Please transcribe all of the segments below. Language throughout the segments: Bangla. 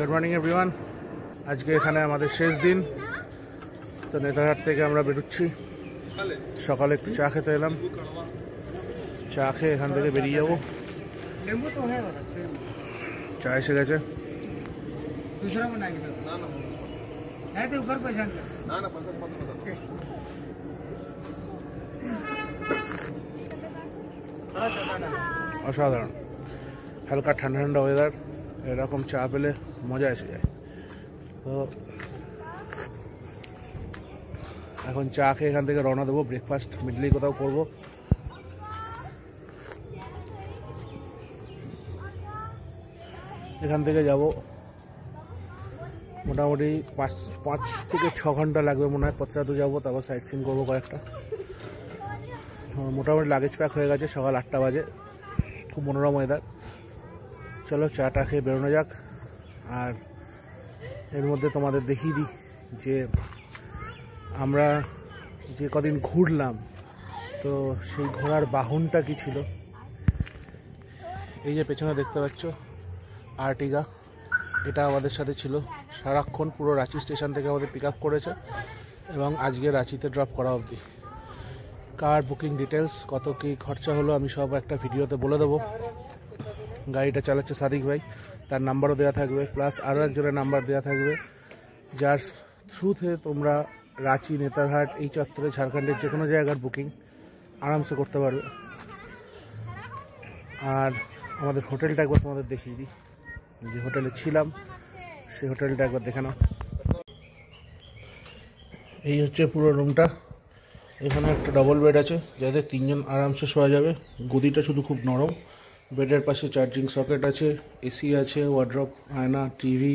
Good morning everyone. আজকে এখানে আমাদের শেষ দিন, তো নেতারহাট থেকে আমরা বেরোচ্ছি। সকালে একটু চা খেতে এলাম, চা খেয়ে এখান থেকে বেরিয়ে যাবো। চা এসে গেছে। অসাধারণ, হালকা ঠান্ডা ঠান্ডা ওয়েদার, এরকম চা পেলে মজা এসে যায়। তো এখন চা খেয়ে এখান থেকে রওনা দেবো। ব্রেকফাস্ট মিডলেই কোথাও করবো। এখান থেকে যাব মোটামুটি 5 থেকে 6 ঘন্টা লাগবে মনে হয়। পত্রাতু যাবো, তারপর সাইট সিন করবো কয়েকটা। মোটামুটি লাগেজ প্যাক হয়ে গেছে, সকাল 8টা বাজে। খুব মনোরম ওয়েদার। চলো চাটা খেয়ে বেরোনো যাক। আর এর মধ্যে তোমাদের দেখিয়ে দিই যে আমরা যে কদিন ঘুরলাম, তো সেই ঘোড়ার বাহনটা কি ছিল। এই যে পেছনে দেখতে পাচ্ছ আর্টিগা, এটা আমাদের সাথে ছিল সারাক্ষণ। পুরো রাঁচি স্টেশন থেকে আমাদের পিক আপ করেছে এবং আজকে রাঁচিতে ড্রপ করা অবধি। কার বুকিং ডিটেলস, কত কী খরচা হলো, আমি সব একটা ভিডিওতে বলে দেবো। গাড়িটা চালাচ্ছে সাদিক ভাই, তার নাম্বারও দেওয়া থাকবে, প্লাস আরও একজনের নাম্বার দেওয়া থাকবে, যার থ্রুতে তোমরা রাঁচি, নেতারহাট, এই চত্বরে ঝাড়খণ্ডের যে কোনো জায়গার বুকিং আরামসে করতে পারবে। আর আমাদের হোটেলটা একবার তোমাদের দেখিয়ে দিই। যে হোটেলে ছিলাম সেই হোটেলটা একবার দেখে নাও। এই হচ্ছে পুরো রুমটা। এখানে একটা ডবল বেড আছে যাতে 3 জন আরামসে শোয়া যাবে। গদিটা শুধু খুব নরম। বেডের পাশে চার্জিং সকেট আছে, এসি আছে, ওয়ার্ড্রপ, আয়না, টিভি,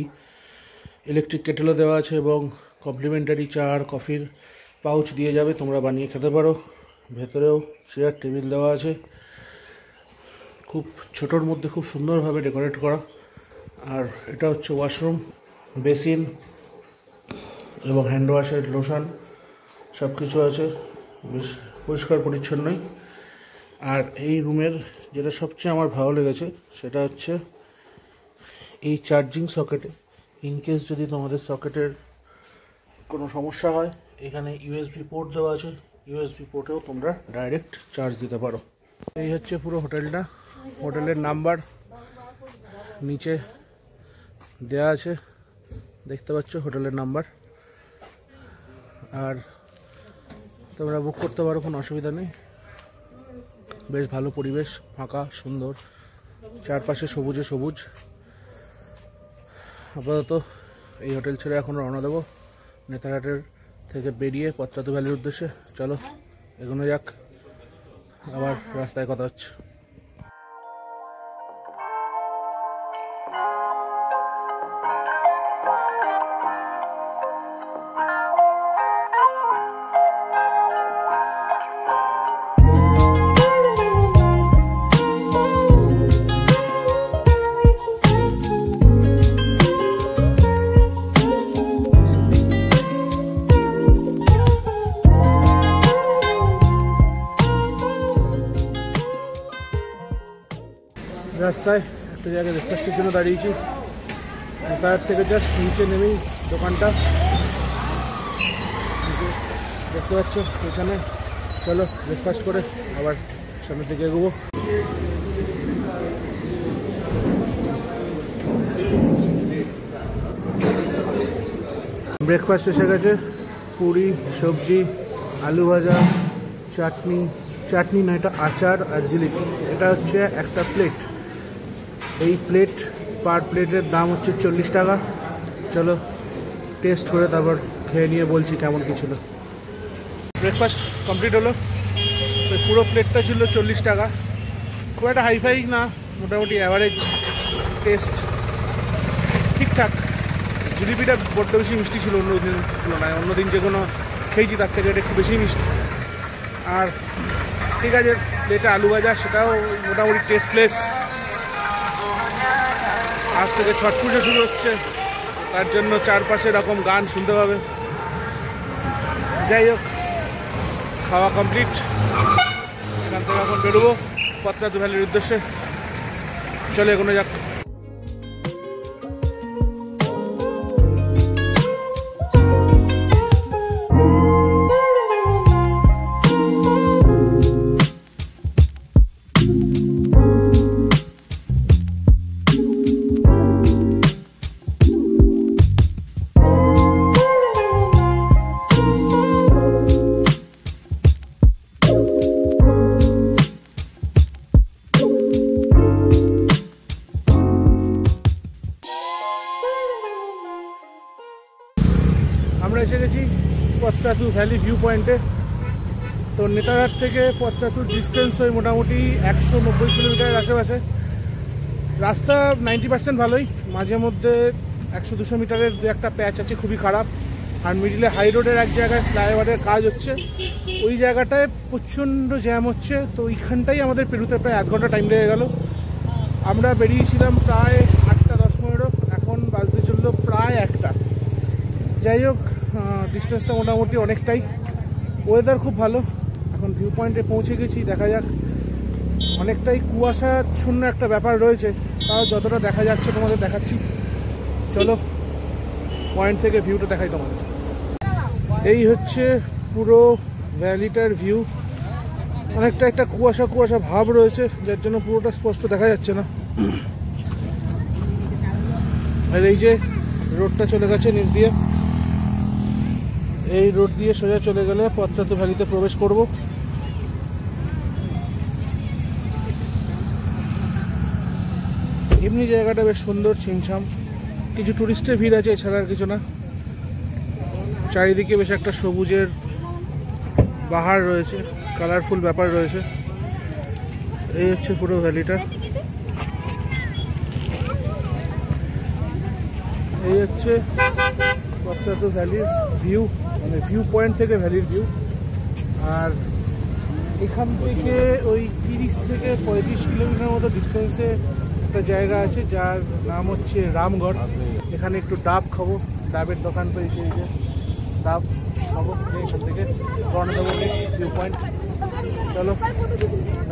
ইলেকট্রিক কেটেলও দেওয়া আছে এবং কমপ্লিমেন্টারি চা আর কফির পাউচ দিয়ে যাবে, তোমরা বানিয়ে খেতে পারো। ভেতরেও চেয়ার টেবিল দেওয়া আছে। খুব ছোটোর মধ্যে খুব সুন্দরভাবে ডেকোরেট করা। আর এটা হচ্ছে ওয়াশরুম, বেসিন এবং হ্যান্ড ওয়াশের লোশন সব কিছু আছে, বেশ পরিষ্কার পরিচ্ছন্নই। আর এই রুমের যেটা সবচেয়ে আমার ভালো লেগেছে সেটা হচ্ছে এই চার্জিং সকেটে, ইনকেস যদি তোমাদের সকেটের কোনো সমস্যা হয়, এখানে ইউএসবি পোর্ট দেওয়া আছে। ইউএসবি পোর্টেও তোমরা ডাইরেক্ট চার্জ দিতে পারো। এই হচ্ছে পুরো হোটেলটা। হোটেলের নাম্বার নিচে দেয়া আছে, দেখতে পাচ্ছ হোটেলের নাম্বার। আর তোমরা বুক করতে পারো, কোনো অসুবিধা নেই। বেশ ভালো পরিবেশ, ফাঁকা, সুন্দর, চারপাশে সবুজে সবুজ। আপাতত এই হোটেল ছেড়ে এখন রওনা দেবো নেতারহাটের থেকে বেরিয়ে পত্রাতু ভ্যালির উদ্দেশ্যে। চলো এগোনো যাক, আবার রাস্তায় কথা হচ্ছে। রাস্তায় একটা জায়গায় ব্রেকফাস্টের জন্য দাঁড়িয়েছি। নেতারহাট থেকে জাস্ট নিচে নেমেই দোকানটা দেখতে পাচ্ছ পেছনে। চলো ব্রেকফাস্ট করে আবার সামনের দিকে এগোবো। ব্রেকফাস্ট এসে গেছে। পুরি, সবজি, আলু ভাজা, চাটনি না, এটা আচার আর জিলিপি। এটা হচ্ছে একটা প্লেট। এই প্লেট, পার প্লেটের দাম হচ্ছে 40 টাকা। চলো টেস্ট করে তারপর খেয়ে নিয়ে বলছি কেমন কী ছিল। ব্রেকফাস্ট কমপ্লিট হলো। পুরো প্লেটটা ছিল 40 টাকা। খুব একটা হাইফাই না, মোটামুটি অ্যাভারেজ টেস্ট, ঠিকঠাক। জিলিপিটা বড্ড বেশি মিষ্টি ছিল অন্য দিন তুলনায়। অন্যদিন যে কোনো খেয়েছি তার থেকে এটা একটু বেশি মিষ্টি। আর ঠিক আছে, প্লেটে আলু ভাজা, সেটাও মোটামুটি টেস্টলেস। আজ থেকে ছট পুজো শুরু হচ্ছে, তার জন্য চারপাশে এরকম গান শুনতে পাবে। যাই হোক, খাওয়া কমপ্লিট। এখান থেকে এখন বেরোবো পত্রাতু ভ্যালির উদ্দেশ্যে। চলে এগোনো যাক। পশ্চাতু ভ্যালি ভিউ পয়েন্টে। তো নেতারহাট থেকে পশ্চাতুর ডিস্টেন্স ওই মোটামুটি 190 কিলোমিটারের আশেপাশে। রাস্তা 90% ভালোই, মাঝে মধ্যে 100-200 মিটারের দু একটা প্যাচ আছে খুবই খারাপ। আর মিডিলে হাই রোডের এক জায়গায় ফ্লাইওভারের কাজ হচ্ছে, ওই জায়গাটায় প্রচণ্ড জ্যাম হচ্ছে। তো ওইখানটাই আমাদের পেরুতে প্রায় 1 ঘন্টা টাইম লেগে গেল। আমরা বেরিয়েছিলাম প্রায় 8:10, এখন বাজতে চললো প্রায় 1টা। যাই হোক, ডিস্টেন্সটা মোটামুটি অনেকটাই। ওয়েদার খুব ভালো। এখন ভিউ পয়েন্টে পৌঁছে গেছি, দেখা যাক। অনেকটাই কুয়াশাচ্ছন্ন একটা ব্যাপার রয়েছে, তাও যতটা দেখা যাচ্ছে তোমাদের দেখাচ্ছি। চলো পয়েন্ট থেকে ভিউটা দেখাই তোমাদের। এই হচ্ছে পুরো ভ্যালিটার ভিউ। অনেকটা একটা কুয়াশা কুয়াশা ভাব রয়েছে, যার জন্য পুরোটা স্পষ্ট দেখা যাচ্ছে না। আর এই যে রোডটা চলে গেছে নিচ দিয়ে, এই রোড দিয়ে সোজা চলে গেলে পশ্চাতু ভ্যালিতে প্রবেশ করব। এমনি জায়গাটা বেশ সুন্দর, ছিমছাম। কিছু টুরিস্টের ভিড় আছে, এছাড়া আর কিছু না। চারিদিকে বেশ একটা সবুজের বাহার রয়েছে, কালারফুল ব্যাপার রয়েছে। এই হচ্ছে পুরো ভ্যালিটা। এই হচ্ছে পশ্চাতু ভ্যালির ভিউ, মানে ভিউ পয়েন্ট থেকে ভ্যালির ভিউ। আর এখান থেকে ওই 30 থেকে 35 কিলোমিটার মতো ডিস্টেন্সে একটা জায়গা আছে, যার নাম হচ্ছে রামগড়। এখানে একটু ডাব খাবো, ডাবের দোকান পেয়েছে, এই যে ডাব খাবো। এখান থেকে রওনা দেবো ভিউ পয়েন্ট। চলো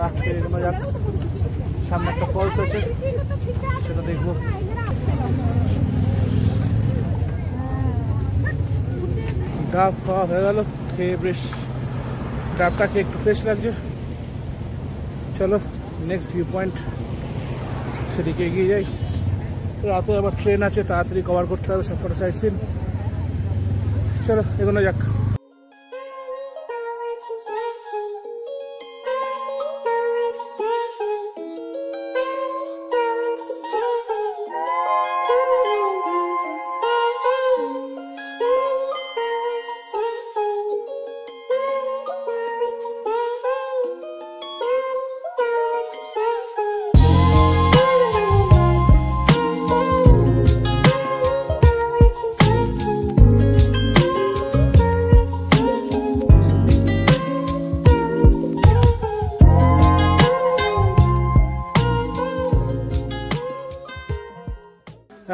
রাখতে এগোনো যাক। সামনে একটা ফলস আছে, সেটা দেখবো। ডাব খাওয়া হয়ে গেল, খেয়ে বেশ ডাবটা খেয়ে একটু ফ্রেশ লাগছে। চলো নেক্সট ভিউ পয়েন্ট, সেদিকে এগিয়ে যাই। রাতে আবার ট্রেন আছে, তাড়াতাড়ি কভার করতে হবে সবকটা সাইড সিন। চলো এগোনো যাক।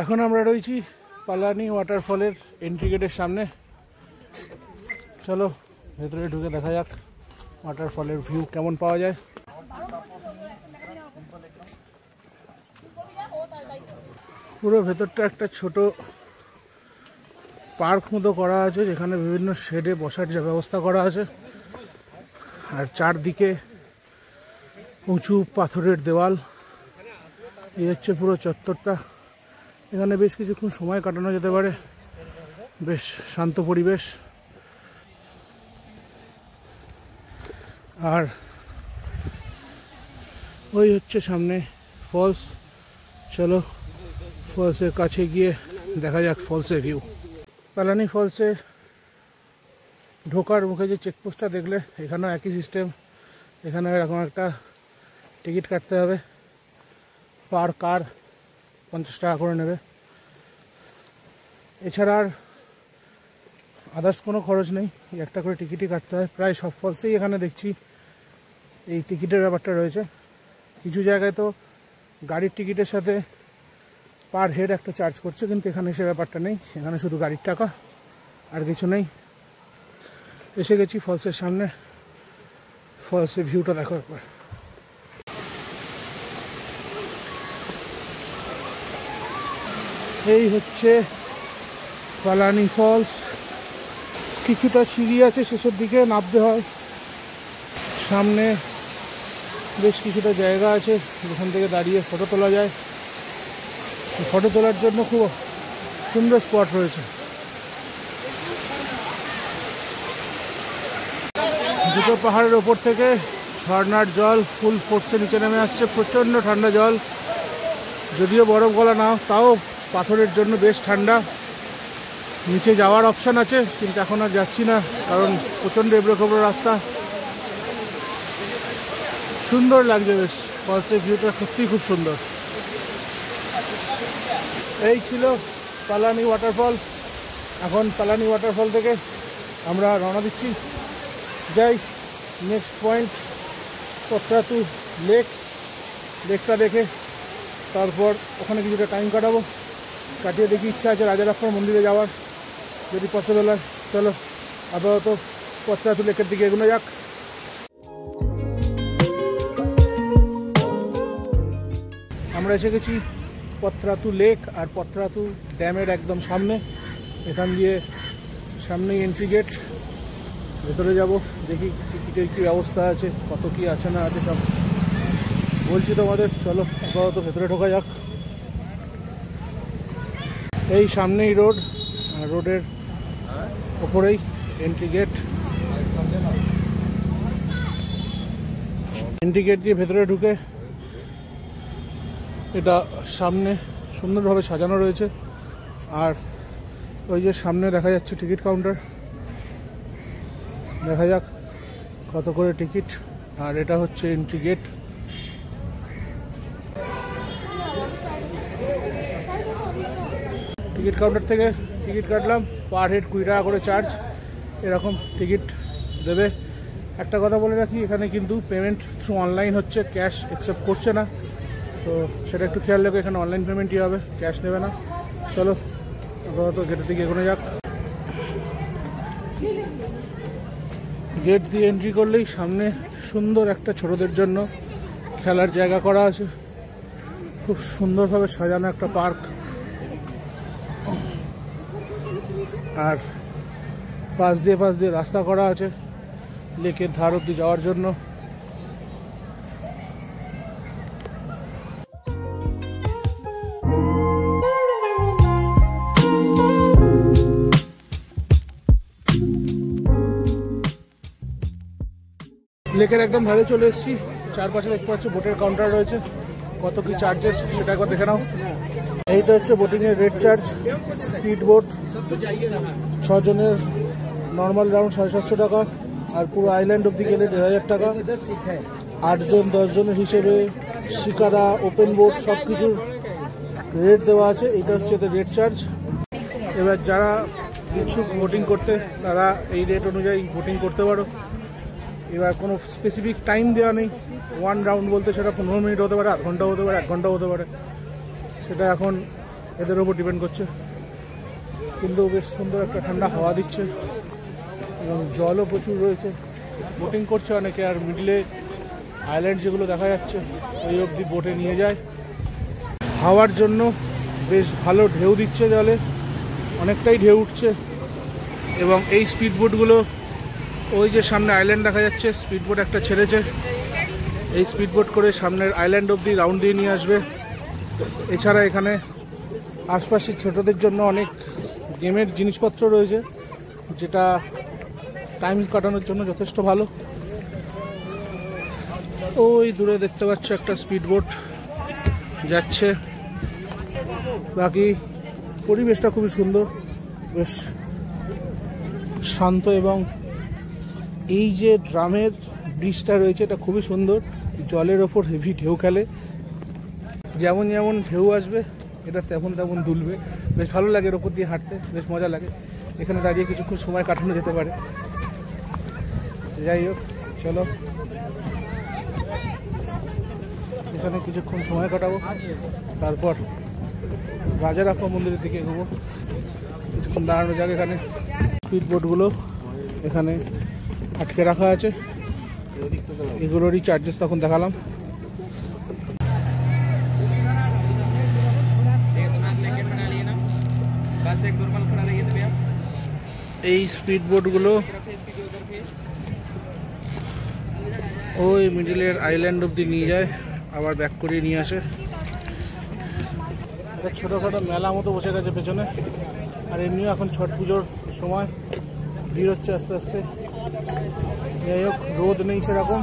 এখন আমরা রয়েছি পালানি ওয়াটারফলের এন্ট্রি গেটের সামনে। চলো ভেতরে ঢুকে দেখা যাক ওয়াটারফলের ভিউ কেমন পাওয়া যায়। পুরো ভেতরটা একটা ছোট পার্ক মতো করা আছে, যেখানে বিভিন্ন শেডে বসার যে ব্যবস্থা করা আছে। আর চারদিকে উঁচু পাথরের দেওয়াল। এই হচ্ছে পুরো চত্বরটা। এখানে বেশ কিছুক্ষণ সময় কাটানো যেতে পারে, বেশ শান্ত পরিবেশ। আর ওই হচ্ছে সামনে ফলস। চলো ফলসের কাছে গিয়ে দেখা যাক ফলসের ভিউ। পালানি ফলসে ঢোকার মুখে যে চেকপোস্টটা দেখলে, এখানেও একই সিস্টেম। এখানে এরকম একটা টিকিট কাটতে হবে, পার কার 50 টাকা করে নেবে। এছাড়া আর আদার্স কোনো খরচ নেই, একটা করে টিকিটই কাটতে হয়। প্রায় সব ফলসেই এখানে দেখছি এই টিকিটের ব্যাপারটা রয়েছে। কিছু জায়গায় তো গাড়ির টিকিটের সাথে পার হেড একটা চার্জ করছে, কিন্তু এখানে সে ব্যাপারটা নেই। এখানে শুধু গাড়ির টাকা, আর কিছু নেই। এসে গেছি ফলসের সামনে। ফলসের ভিউটা দেখো একবার। এই হচ্ছে পালানি ফলস। কিছুটা সিঁড়ি আছে, শেষের দিকে নামতে হয়। সামনে বেশ কিছুটা জায়গা আছে যেখান থেকে দাঁড়িয়ে ফটো তোলা যায়। ফটো তোলার জন্য খুব সুন্দর স্পট রয়েছে। দুটো পাহাড়ের ওপর থেকে ঝর্ণার জল ফুল ফোর্সে নিচে নেমে আসছে। প্রচণ্ড ঠান্ডা জল, যদিও বরফ গলা না, তাও পাথরের জন্য বেশ ঠান্ডা। নিচে যাওয়ার অপশান আছে, কিন্তু এখন আর যাচ্ছি না, কারণ প্রচণ্ড এবড়ো খেবড়ো রাস্তা। সুন্দর লাগছে বেশ, ফলসের ভিউটা সত্যিই খুব সুন্দর। এই ছিল পালানি ওয়াটারফল। এখন পালানি ওয়াটারফল থেকে আমরা রওনা দিচ্ছি, যাই নেক্সট পয়েন্ট পত্রাতু লেকটা দেখে তারপর ওখানে কিছুটা টাইম কাটাবো, কাটিয়ে দেখি ইচ্ছা আছে রাজারাপ্পার মন্দিরে যাওয়ার, যদি পসিবল হয়। চলো আপাতত পত্রাতু লেকের দিকে এগোনো যাক। আমরা এসে গেছি পত্রাতু লেক আর পত্রাতু ড্যামের একদম সামনে। এখান দিয়ে সামনেই এন্ট্রি গেট, ভেতরে যাব, দেখি টিকিটের কী ব্যবস্থা আছে, কত কি আছে না আছে সব বলছি তোমাদের। চলো আপাতত ভেতরে ঢোকা যাক। এই সামনেই রোড, রোডের ওপরেই এন্ট্রি গেট। এন্ট্রি গেট দিয়ে ভেতরে ঢুকে এটা সামনে সুন্দরভাবে সাজানো রয়েছে, আর ওই যে সামনে দেখা যাচ্ছে টিকিট কাউন্টার, দেখা যাক কত করে টিকিট। আর এটা হচ্ছে এন্ট্রি গেট। টিকিট কাউন্টার থেকে টিকিট কাটলাম, পার হেড 20 টাকা করে চার্জ, এরকম টিকিট দেবে। একটা কথা বলে রাখি, এখানে কিন্তু পেমেন্ট থ্রু অনলাইন হচ্ছে, ক্যাশ অ্যাকসেপ্ট করছে না, তো সেটা একটু খেয়াল রেখো, এখানে অনলাইন পেমেন্টই হবে, ক্যাশ নেবে না। চলো আপাতত গেটের দিকে এগোনো যাক। গেট দিয়ে এন্ট্রি করলেই সামনে সুন্দর একটা ছোটদের জন্য খেলার জায়গা করা আছে, খুব সুন্দরভাবে সাজানো একটা পার্ক। আর পাশ দিয়ে রাস্তা করা আছে লেকের ধার অব্দি যাওয়ার জন্য। লেকের একদম ধারে চলে এসেছি, চারপাশে দেখতে পাচ্ছি বোটের কাউন্টার রয়েছে, কত কি চার্জেস সেটা একবার দেখে নাও। এইটা হচ্ছে বোটিংয়ের রেট চার্জ। স্পিড বোট 6 জনের নর্মাল রাউন্ড 750 টাকা, আর পুরো আইল্যান্ড অব্দি গেলে 1500 টাকা। 8 জন 10 জনের হিসেবে শিকারা, ওপেন বোট সব কিছুর রেট দেওয়া আছে। এইটা হচ্ছে এদের রেট চার্জ। এবার যারা ইচ্ছুক বোটিং করতে তারা এই রেট অনুযায়ী বোটিং করতে পারো। এবার কোনো স্পেসিফিক টাইম দেওয়া নেই, 1 রাউন্ড বলতে সেটা 15 মিনিট হতে পারে, আধ ঘন্টা হতে পারে, 1 ঘন্টা হতে পারে, সেটা এখন এদের ওপর ডিপেন্ড করছে। কিন্তু বেশ সুন্দর একটা ঠান্ডা হাওয়া দিচ্ছে এবং জলও প্রচুর রয়েছে। বোটিং করছে অনেকে, আর মিডলে আইল্যান্ড যেগুলো দেখা যাচ্ছে ওই অবধি বোটে নিয়ে যায়। হাওয়ার জন্য বেশ ভালো ঢেউ দিচ্ছে, জলে অনেকটাই ঢেউ উঠছে। এবং এই স্পিড বোটগুলো, ওই যে সামনে আইল্যান্ড দেখা যাচ্ছে, স্পিড বোট একটা ছেড়েছে, এই স্পিড বোট করে সামনের আইল্যান্ড অবধি রাউন্ড দিয়ে নিয়ে আসবে। এছাড়া এখানে আশপাশের ছোটদের জন্য অনেক গেমের জিনিসপত্র রয়েছে, যেটা টাইম কাটানোর জন্য যথেষ্ট ভালো। ওই দূরে দেখতে পাচ্ছ একটা স্পিড বোট যাচ্ছে। বাকি পরিবেশটা খুবই সুন্দর, বেশ শান্ত, এবং এই যে ড্রামের ব্রিজটা রয়েছে এটা খুবই সুন্দর, জলের ওপর হেভি ঢেউ খেলে, যেমন যেমন ঢেউ আসবে এটা তেমন তেমন দুলবে, বেশ ভালো লাগে। এর ওপর দিয়ে হাঁটতে বেশ মজা লাগে, এখানে দাঁড়িয়ে কিছুক্ষণ সময় কাটানো যেতে পারে। যাই হোক, চলো এখানে কিছুক্ষণ সময় কাটাবো, তারপর রাজারাপ্পা মন্দিরের দিকে এগোবো। কিছুক্ষণ দাঁড়ানো যাক এখানে। স্পিড বোটগুলো এখানে আটকে রাখা আছে, এগুলোরই চার্জেস তখন দেখালাম। এই স্পিড বোটগুলো ওই মিডিলের আইল্যান্ড অব্দি নিয়ে যায়, আবার ব্যাক করিয়ে নিয়ে আসে। একটা ছোটোখাটো মেলা মতো বসে গেছে পেছনে, আর এমনিও এখন ছট পুজোর সময়, ভিড় হচ্ছে আস্তে আস্তে। যাই হোক, রোদ নেই সেরকম,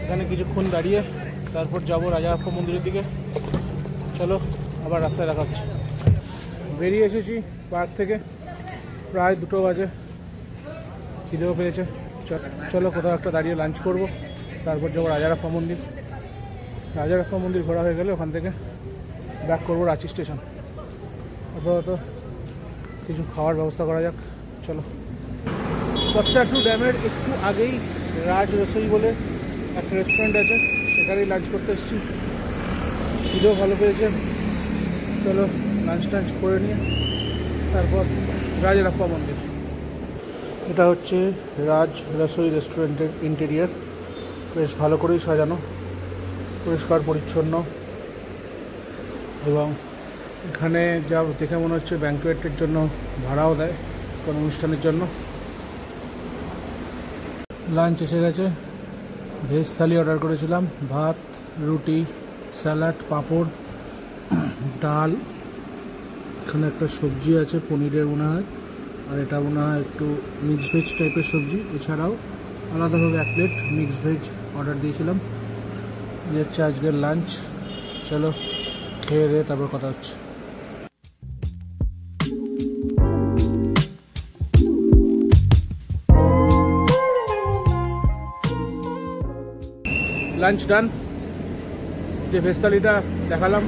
এখানে কিছুক্ষণ দাঁড়িয়ে তারপর যাবো রাজারাপ্পা মন্দিরের দিকে। চলো আবার রাস্তায় দেখা হচ্ছে। বেরিয়ে এসেছি পার্ক থেকে, প্রায় 2টো বাজে, খিদেও পেয়েছে। চলো কোথাও একটা দাঁড়িয়ে লাঞ্চ করব, তারপর যাবো রাজারাপ্পা মন্দির। রাজারাপ্পা মন্দির ঘোরা হয়ে গেলে ওখান থেকে ব্যাক করবো রাঁচি স্টেশন। আপাতত কিছু খাওয়ার ব্যবস্থা করা যাক, চলো। কচ্ছাটু ড্যামের একটু আগেই রাজ রসোই বলে একটা রেস্টুরেন্ট আছে, সেখানেই লাঞ্চ করতে এসেছি। খিদেও ভালো পেয়েছে, চলো লাঞ্চ টাঞ্চ করে নিয়ে তারপর রাজারাপ্পা মন্দির। এটা হচ্ছে রাজ রসোই রেস্টুরেন্টের ইন্টেরিয়ার, বেশ ভালো করেই সাজানো, পরিষ্কার পরিচ্ছন্ন, এবং এখানে যা দেখে মনে হচ্ছে ব্যাঙ্কোয়েটের জন্য ভাড়াও দেয়, কোনো অনুষ্ঠানের জন্য। লাঞ্চ এসে গেছে, ভেজ থালি অর্ডার করেছিলাম, ভাত, রুটি, স্যালাড, পাঁপড়, ডাল, এখানে একটা সবজি আছে পনিরের মনে হয়, আর এটা মনে হয় একটু মিক্স ভেজ টাইপের সবজি। এছাড়াও আলাদাভাবে 1 প্লেট মিক্স ভেজ অর্ডার দিয়েছিলাম। এই হচ্ছে আজকের লাঞ্চ, চলো খেয়ে দিয়ে তারপর কথা হচ্ছে। লাঞ্চ ডান। যে ভেজ থালিটা দেখালাম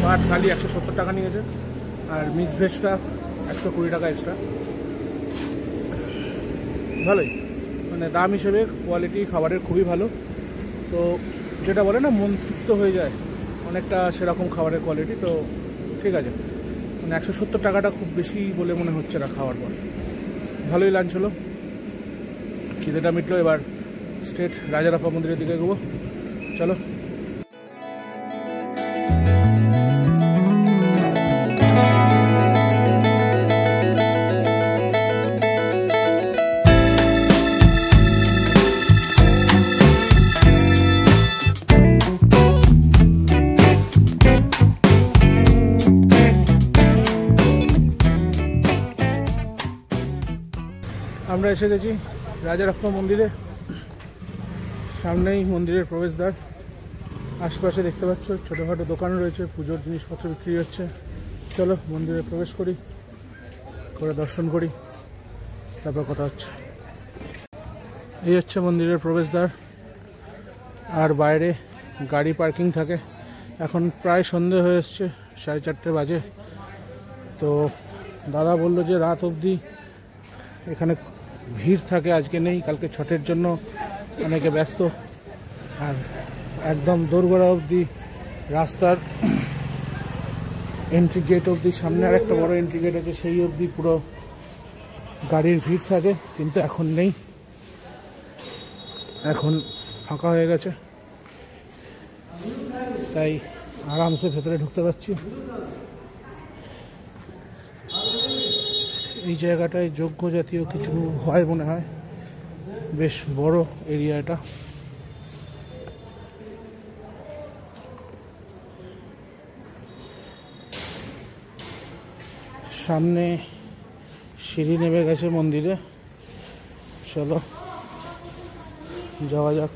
পার থালি 170 টাকা নিয়েছে, আর মিক্স ভেজটা 120 টাকা এক্সট্রা। ভালোই, মানে দাম হিসেবে কোয়ালিটি খাবারের খুবই ভালো। তো যেটা বলে না মন তৃপ্ত হয়ে যায়, অনেকটা সেরকম খাবারের কোয়ালিটি। তো ঠিক আছে, মানে 170 টাকাটা খুব বেশি বলে মনে হচ্ছে না খাওয়ার পর। ভালোই লাঞ্চ হলো, খিদেটা মিটলো। এবার স্ট্রেট রাজারাপ্পা মন্দিরের দিকে এগোবো, চলো। আমরা এসে গেছি রাজারাপ্পা মন্দিরে, সামনেই মন্দিরের প্রবেশদ্বার। আশপাশে দেখতে পাচ্ছ ছোটোখাটো দোকান রয়েছে, পুজোর জিনিসপত্র বিক্রি হচ্ছে। চলো মন্দিরে প্রবেশ করি, করে দর্শন করি, তারপর কথা হচ্ছে। এই হচ্ছে মন্দিরের প্রবেশদ্বার, আর বাইরে গাড়ি পার্কিং থাকে। এখন প্রায় সন্ধে হয়ে এসছে, 4:30 বাজে। তো দাদা বললো যে রাত অবধি এখানে ভিড় থাকে, আজকে নেই, কালকে ছটের জন্য অনেকে ব্যস্ত। আর একদম দোরগোড়া অবধি রাস্তার এন্ট্রি গেট অবধি, সামনে আর একটা বড় এন্ট্রি গেট আছে, সেই অবধি পুরো গাড়ির ভিড় থাকে। কিন্তু এখন নেই, এখন ফাঁকা হয়ে গেছে, তাই আরামসে ভেতরে ঢুকতে পারছি। এই জায়গাটায় যজ্ঞ জাতীয় কিছু হয় মনে হয়, বেশ বড় এরিয়া এটা। সামনে সিঁড়ি নেমে গেছে মন্দিরে, চলো যাওয়া যাক।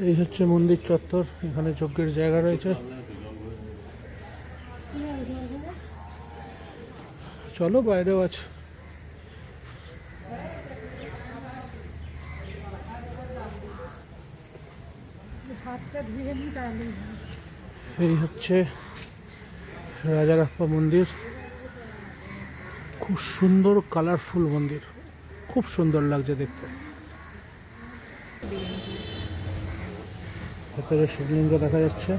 এই হচ্ছে মন্দির চত্বর, এখানে যজ্ঞের জায়গা রয়েছে। চলো বাইরেও আছে। এই হচ্ছে রাজারাপ্পা মন্দির, খুব সুন্দর কালারফুল মন্দির, খুব সুন্দর লাগছে দেখতে। ভেতরে শিবলিঙ্গ দেখা যাচ্ছে।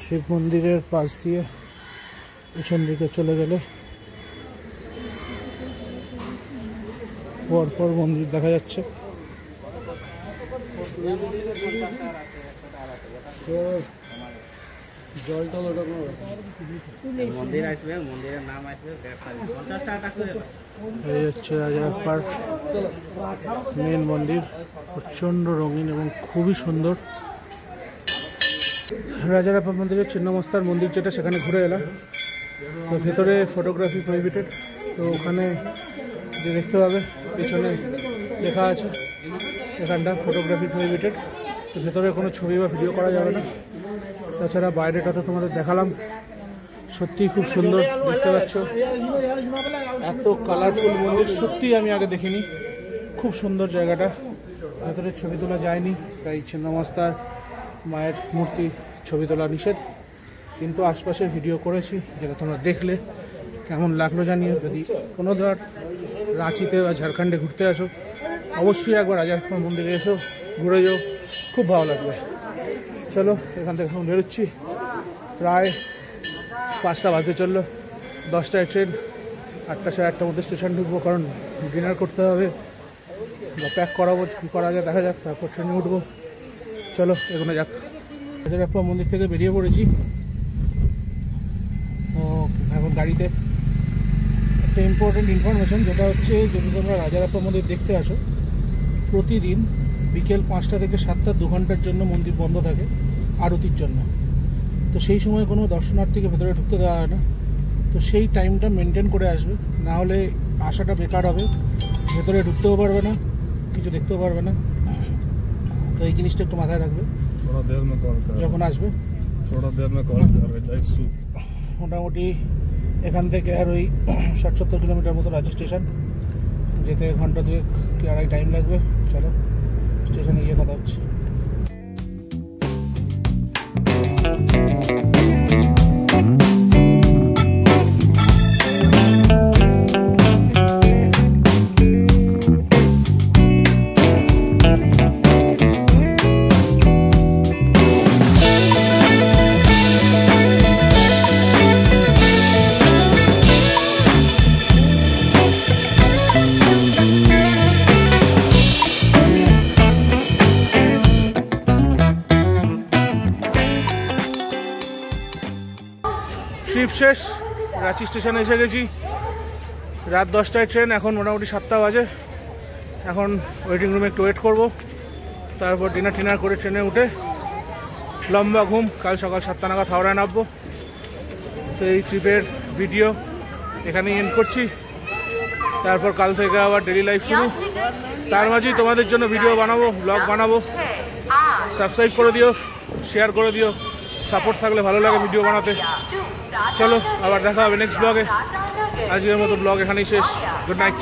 শিব মন্দিরের পাশ দিয়ে পিছন দিকে চলে গেলে পরপর মন্দির দেখা যাচ্ছে। মন্দির আসবে, মন্দিরের নাম আসবে 50 টাকা করে। এই হচ্ছে রাজারাপ্পার মেন মন্দির, প্রচণ্ড রঙিন এবং খুবই সুন্দর। রাজারাপ্পা মন্দিরের ছিন্নমস্তার মন্দির যেটা, সেখানে ঘুরে এলাম। তো ভেতরে ফটোগ্রাফি প্রহিবিটেড, তো ওখানে যে দেখতে পাবে পেছনে লেখা আছে এখানটা ফটোগ্রাফি প্রহিবিটেড। তো ভেতরে কোনো ছবি বা ভিডিও করা যাবে না। তাছাড়া বাইরেটা তো তোমাদের দেখালাম, সত্যিই খুব সুন্দর দেখতে পাচ্ছ। এত কালারফুল মন্দির সত্যিই আমি আগে দেখিনি, খুব সুন্দর জায়গাটা। ভেতরে ছবি তোলা যায়নি, তাই ছিন্নমস্তার মায়ের মূর্তি ছবি তোলা নিষেধ, কিন্তু আশপাশের ভিডিও করেছি, যেটা তোমরা দেখলে কেমন লাগলো জানিও। যদি কোনো ধর রাঁচিতে বা ঝাড়খণ্ডে ঘুরতে আসো, অবশ্যই একবার রাজারাপ্পা মন্দিরে এসো, ঘুরে যাও, খুব ভালো লাগবে। চলো এখান থেকে এখন বেরোচ্ছি, প্রায় 5টা বাজতে চললো, 10টায় ট্রেন, 8টা সাড়ে 8টার মধ্যে স্টেশন ঢুকবো, কারণ ডিনার করতে হবে বা প্যাক করাবো, কী করা যায় দেখা যাক, তারপর ট্রেনে উঠবো। চলো এখানে যাক। রাজারাপ্পা মন্দির থেকে বেরিয়ে পড়েছি। তো এখন গাড়িতে একটা ইম্পর্টেন্ট ইনফরমেশন, যেটা হচ্ছে যদি তোমরা রাজারাপ্পা মন্দির দেখতে আসো, প্রতিদিন বিকেল 5টা থেকে 7টা 2 ঘন্টার জন্য মন্দির বন্ধ থাকে আরতির জন্য। তো সেই সময় কোনো দর্শনার্থীকে ভেতরে ঢুকতে দেওয়া হয় না। তো সেই টাইমটা মেনটেন করে আসবে, না হলে আসাটা বেকার হবে, ভেতরে ঢুকতেও পারবে না, কিছু দেখতেও পারবে না। তো এই জিনিসটা একটু মাথায় রাখবে যখন আসবে। মোটামুটি এখান থেকে আর ওই 60-70 কিলোমিটার মতো রাঁচি স্টেশন, যেতে ঘন্টা 2 কি আড়াই টাইম লাগবে। চলো স্টেশনে গিয়ে কথা হচ্ছে। ট্রিপ শেষ, রাঁচি স্টেশনে এসে গেছি। রাত 10টায় ট্রেন, এখন মোটামুটি 7টা বাজে। এখন ওয়েটিং রুমে একটু ওয়েট করবো, তারপর ডিনার করে ট্রেনে উঠে লম্বা ঘুম, কাল সকাল 7টা নাগাদ হাওড়ায় নামবো। তো এই ট্রিপের ভিডিও এখানেই এন্ড করছি, তারপর কাল থেকে আবার ডেলি লাইফ শুরু। তার মাঝেই তোমাদের জন্য ভিডিও বানাবো, ব্লগ বানাবো। সাবস্ক্রাইব করে দিও, শেয়ার করে দিও, সাপোর্ট থাকলে ভালো লাগে ভিডিও বানাতে। চলো আবার দেখা হবে নেক্সট ব্লগে। আজকের মতো ব্লগ এখানেই শেষ। Good night.